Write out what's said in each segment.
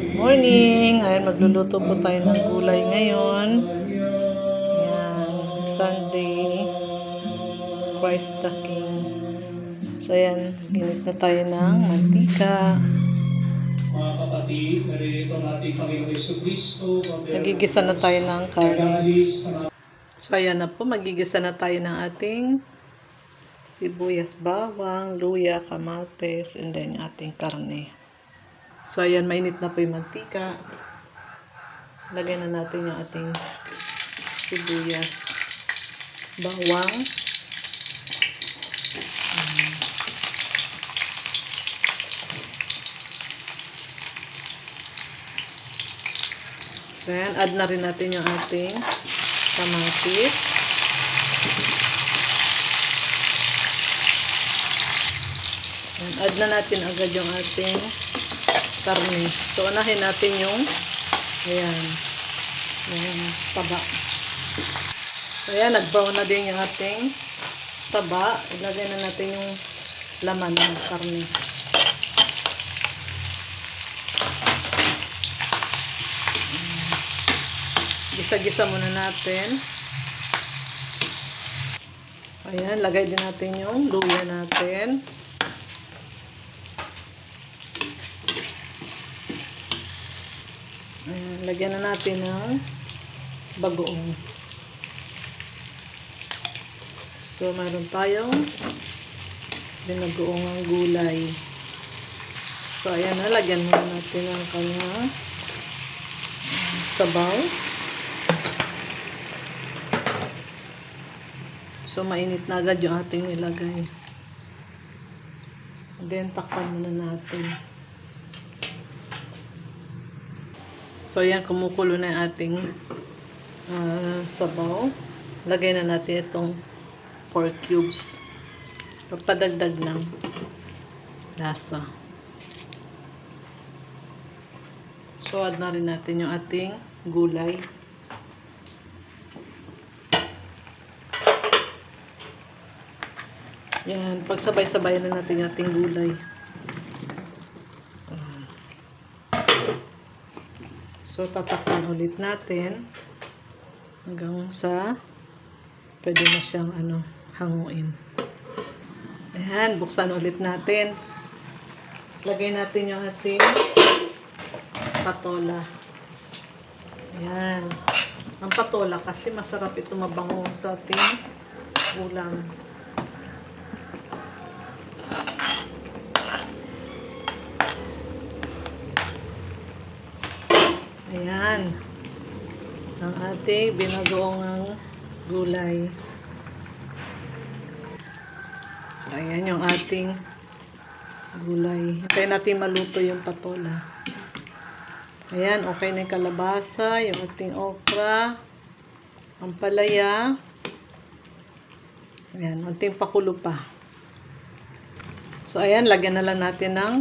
Morning! Ayan, magluluto po tayo ng gulay ngayon. Ayan, Sunday. Christ the King. So, ayan, ginit na tayo ng mantika. Mga kapatid, naririto ang ating Panginoong Jesucristo. Nagigisa na tayo ng karne. So, ayan na po, magigisa na tayo ng ating sibuyas, bawang, luya, kamates, and then yung ating karne. So, ayan, mainit na po yung mantika. Lagay na natin yung ating sibuyas, bawang. So, ayan, add na rin natin yung ating kamatis. Ayan, add na natin agad yung ating karne. So, unahin natin yung ayan, taba. So, ayan, nag-brown na din yung ating taba. Ilagay na natin yung laman ng karne. Gisa-gisa muna natin. Ayan, lagay din natin yung luya natin. Ayan, lagyan na natin ng bagoong. So, mayroon tayong binagoong ang gulay. So, ayan na, lagyan muna natin ang kanyang sabaw. So, mainit na agad yung ating nilagay. And then, takpan muna natin. So, ayan, kumukulo na yung ating sabaw. Lagay na natin itong pork cubes. Pagpadagdag ng lasa. So, add na rin natin yung ating gulay. Yan, pagsabay-sabay na natin yung ating gulay. So, tatakpan ulit natin hanggang sa pwede na siyang hanguin. Ayan, buksan ulit natin. Lagay natin yung ating patola. Ayan. Ang patola kasi masarap ito, mabango sa ating ulam. Ayan. Ang ating binagoong gulay. So, ayan yung ating gulay. Hintayin natin maluto yung patola. Ayan, okay na yung kalabasa, yung ating okra, ang palaya. Ayan, unting pakulo pa. So, ayan, lagyan na lang natin ng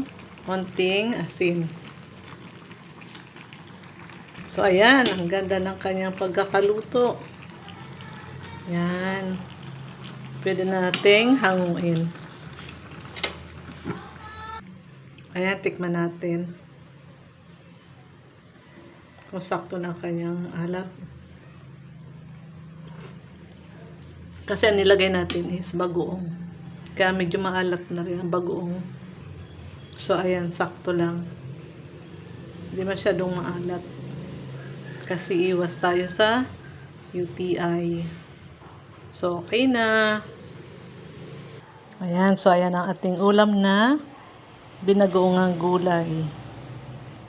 konting asin. So, ayan, ang ganda ng kanyang pagkakaluto. Ayan. Pwede nating hanguin. Ayan, tikman natin. Kung sakto na kanyang alat. Kasi ang nilagay natin is bagoong. Kaya medyo maalat na rin ang bagoong. So, ayan, sakto lang. Hindi masyadong maalat. Kasi iwas tayo sa UTI. So, okay na. Ayan, so ayan ang ating ulam na binagoongang gulay.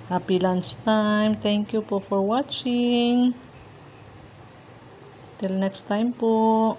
Happy lunchtime. Thank you po for watching. Till next time po.